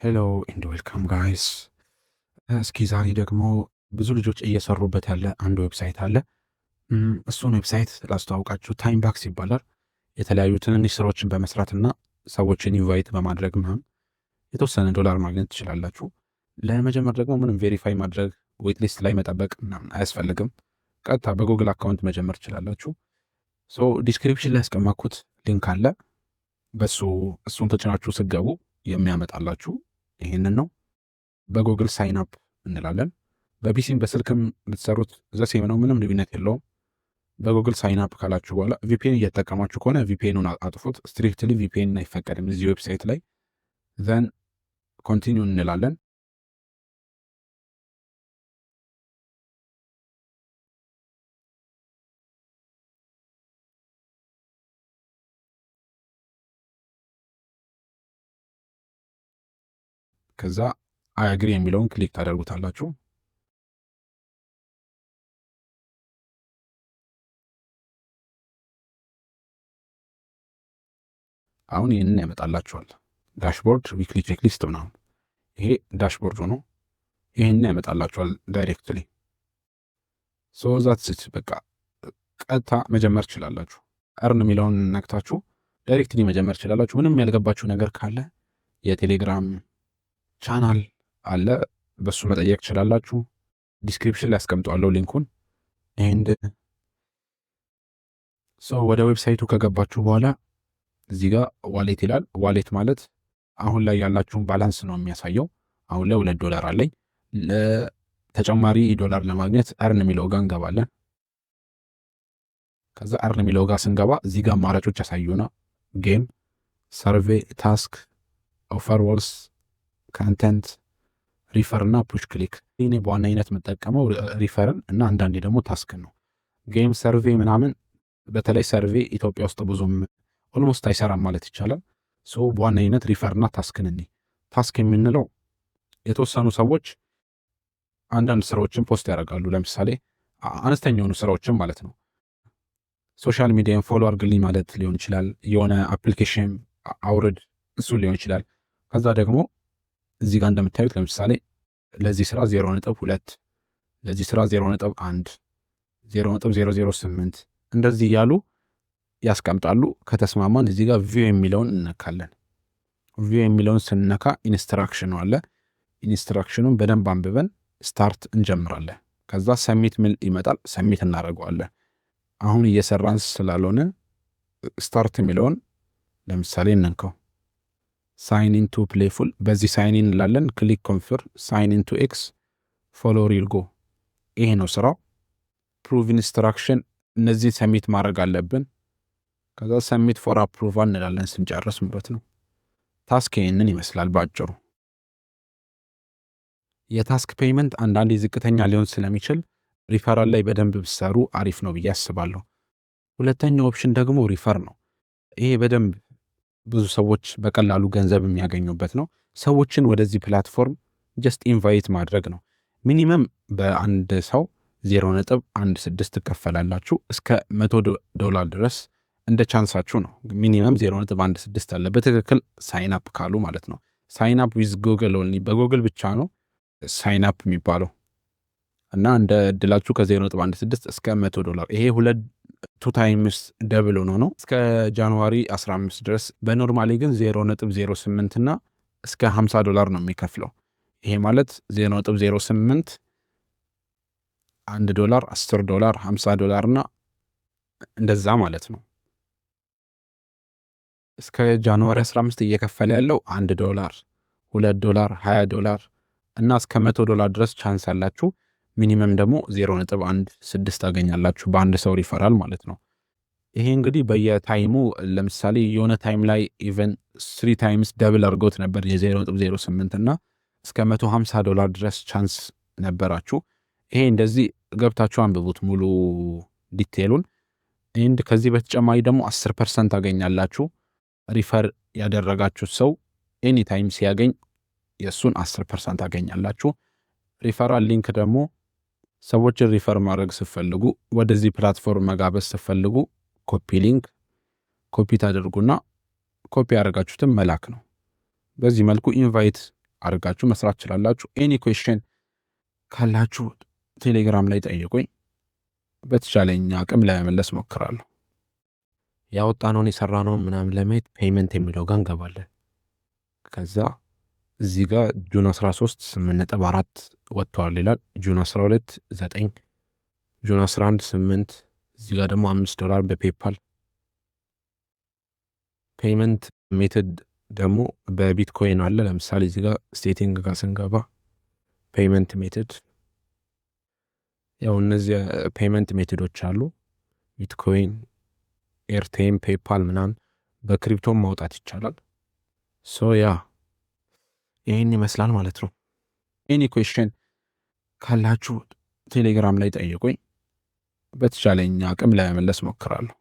ሄሎ ኤንድ ዌልካም ጋይስ። እስኪ ዛሬ ደግሞ ብዙ ልጆች እየሰሩበት ያለ አንድ ዌብሳይት አለ። እሱን ዌብሳይት ላስተዋውቃችሁ። ታይም ባክስ ይባላል። የተለያዩ ትንንሽ ስራዎችን በመስራትና ሰዎችን ኢንቫይት በማድረግ ምናምን የተወሰነ ዶላር ማግኘት ትችላላችሁ። ለመጀመር ደግሞ ምንም ቬሪፋይ ማድረግ ዌት ሊስት ላይ መጠበቅ ምናምን አያስፈልግም። ቀጥታ በጉግል አካውንት መጀመር ትችላላችሁ። ዲስክሪፕሽን ላይ ያስቀመጥኩት ሊንክ አለ። እሱን ተጭናችሁ ስገቡ የሚያመጣላችሁ ይህንን ነው። በጉግል ሳይን አፕ እንላለን። በፒሲም በስልክም ብትሰሩት ዘሴም ነው፣ ምንም ልዩነት የለውም። በጉግል ሳይን አፕ ካላችሁ በኋላ ቪፒኤን እየተጠቀማችሁ ከሆነ ቪፒኤኑን አጥፉት። ስትሪክትሊ ቪፒኤን አይፈቀድም እዚህ ዌብሳይት ላይ። ዘን ኮንቲኒው እንላለን። ከዛ አያግሪ የሚለውን ክሊክ ታደርጉታላችሁ። አሁን ይህንን ያመጣላችኋል። ዳሽቦርድ፣ ዊክሊ ቼክሊስት ምናምን። ይሄ ዳሽቦርዱ ነው። ይህንን ያመጣላችኋል ዳይሬክትሊ። ዛትስ በቃ ቀጥታ መጀመር ትችላላችሁ። እርን የሚለውን ነክታችሁ ዳይሬክትሊ መጀመር ትችላላችሁ። ምንም ያልገባችሁ ነገር ካለ የቴሌግራም ቻናል አለ፣ በሱ መጠየቅ ትችላላችሁ። ዲስክሪፕሽን ላይ አስቀምጠዋለሁ ሊንኩን። ኤንድ ወደ ዌብሳይቱ ከገባችሁ በኋላ እዚህ ጋር ዋሌት ይላል። ዋሌት ማለት አሁን ላይ ያላችሁን ባላንስ ነው የሚያሳየው። አሁን ላይ $2 አለኝ። ለተጨማሪ ዶላር ለማግኘት እርን የሚለው ጋር እንገባለን። ከዛ እርን የሚለው ጋር ስንገባ እዚህ ጋር አማራጮች ያሳዩና ጌም፣ ሰርቬይ፣ ታስክ፣ ኦፈር ወርስ፣ ካንተንት፣ ሪፈር እና ፑሽ ክሊክ። እኔ በዋናነት የምጠቀመው ሪፈርን እና አንዳንዴ ደግሞ ታስክን ነው። ጌም፣ ሰርቬይ ምናምን፣ በተለይ ሰርቬይ ኢትዮጵያ ውስጥ ብዙም ኦልሞስት አይሰራም ማለት ይቻላል። በዋናነት ሪፈር እና ታስክን እኔ ታስክ የምንለው የተወሰኑ ሰዎች አንዳንድ ስራዎችን ፖስት ያደርጋሉ። ለምሳሌ አነስተኛ የሆኑ ስራዎችን ማለት ነው። ሶሻል ሚዲያን ፎሎ አድርግልኝ ማለት ሊሆን ይችላል። የሆነ አፕሊኬሽን አውርድ፣ እሱ ሊሆን ይችላል። ከዛ ደግሞ እዚህ ጋር እንደምታዩት ለምሳሌ ለዚህ ስራ 0.2፣ ለዚህ ስራ 0.1፣ 0.008 እንደዚህ እያሉ ያስቀምጣሉ። ከተስማማን እዚህ ጋር ቪው የሚለውን እነካለን። ቪው የሚለውን ስንነካ ኢንስትራክሽኑ አለ። ኢንስትራክሽኑን በደንብ አንብበን ስታርት እንጀምራለን። ከዛ ሰሚት ሚል ይመጣል። ሰሚት እናደርገዋለን። አሁን እየሰራን ስላልሆነ ስታርት የሚለውን ለምሳሌ እንንከው። ሳይን ኢን ቱ ፕሌይፉል፣ በዚህ ሳይን ኢን እንላለን። ክሊክ ኮንፊርም፣ ሳይን ኢን ቱ ኤክስ፣ ፎሎ ሪል ጎ። ይሄ ነው ስራው። ፕሩቭ ኢንስትራክሽን፣ እነዚህ ሰሚት ማድረግ አለብን። ከዛ ሰሚት ፎር አፕሩቫል እንላለን ስንጨርስ ማለት ነው። ታስክ ይህንን ይመስላል ባጭሩ። የታስክ ፔይመንት አንዳንዴ ዝቅተኛ ሊሆን ስለሚችል ሪፈራል ላይ በደንብ ብሰሩ አሪፍ ነው ብዬ አስባለሁ። ሁለተኛው ኦፕሽን ደግሞ ሪፈር ነው። ይሄ በደንብ ብዙ ሰዎች በቀላሉ ገንዘብ የሚያገኙበት ነው። ሰዎችን ወደዚህ ፕላትፎርም ጀስት ኢንቫይት ማድረግ ነው። ሚኒመም በአንድ ሰው 0.16 ትከፈላላችሁ እስከ $100 ድረስ እንደ ቻንሳችሁ ነው። ሚኒመም 0.16 አለ፣ በትክክል ሳይን አፕ ካሉ ማለት ነው። ሳይን አፕ ዊዝ ጉግል ኦንሊ፣ በጉግል ብቻ ነው ሳይን አፕ የሚባለው እና እንደ እድላችሁ ከ0.16 እስከ $100። ይሄ 2 ታይምስ ደብል ሆኖ ነው እስከ ጃንዋሪ 15 ድረስ። በኖርማሊ ግን 0.08 እና እስከ $50 ነው የሚከፍለው። ይሄ ማለት 0.08 $1፣ $10፣ $50 እና እንደዛ ማለት ነው። እስከ ጃንዋሪ 15 እየከፈለ ያለው $1፣ $2፣ $20 እና እስከ $100 ድረስ ቻንስ አላችሁ። ሚኒመም ደግሞ 0.16 ታገኛላችሁ በአንድ ሰው ሪፈራል ማለት ነው። ይሄ እንግዲህ በየታይሙ ለምሳሌ የሆነ ታይም ላይ ኢቨን 3 ታይምስ ደብል አድርጎት ነበር የ0.08 እና እስከ $150 ድረስ ቻንስ ነበራችሁ። ይሄ እንደዚህ ገብታችሁ አንብቡት ሙሉ ዲቴሉን። ኤንድ ከዚህ በተጨማሪ ደግሞ 10% ታገኛላችሁ። ሪፈር ያደረጋችሁት ሰው ኤኒ ታይም ሲያገኝ የእሱን 10% ታገኛላችሁ። ሪፈራል ሊንክ ደግሞ ሰዎችን ሪፈር ማድረግ ስትፈልጉ፣ ወደዚህ ፕላትፎርም መጋበዝ ስትፈልጉ ኮፒ ሊንክ ኮፒ ታደርጉና ኮፒ ያደረጋችሁትን መላክ ነው። በዚህ መልኩ ኢንቫይት አድርጋችሁ መስራት ትችላላችሁ። ኤኒ ኩዌስችን ካላችሁ ቴሌግራም ላይ ጠይቁኝ። በተቻለኝ አቅም ለመመለስ ሞክራለሁ። ያወጣነውን የሰራነውን ምናምን ለማየት ፔይመንት የሚለው ጋር እንገባለን። ከዛ እዚህ ጋር ጁን 13 8.4 ወጥተዋል ይላል። ጁን 12 9፣ ጁን 11 8፣ እዚህ ጋር ደግሞ $5 በፔፓል። ፔይመንት ሜተድ ደግሞ በቢትኮይን አለ። ለምሳሌ እዚህ ጋር ስቴቲንግ ጋር ስንገባ ፔይመንት ሜተድ፣ ያው እነዚህ ፔይመንት ሜተዶች አሉ። ቢትኮይን፣ ኤርቴም፣ ፔፓል ምናምን በክሪፕቶም ማውጣት ይቻላል። ሶ ያ ይህን ይመስላል ማለት ነው። ኤኒ ኩዌስችን ካላችሁ ቴሌግራም ላይ ጠይቁኝ። በተቻለኝ አቅም ለመመለስ ሞክራለሁ።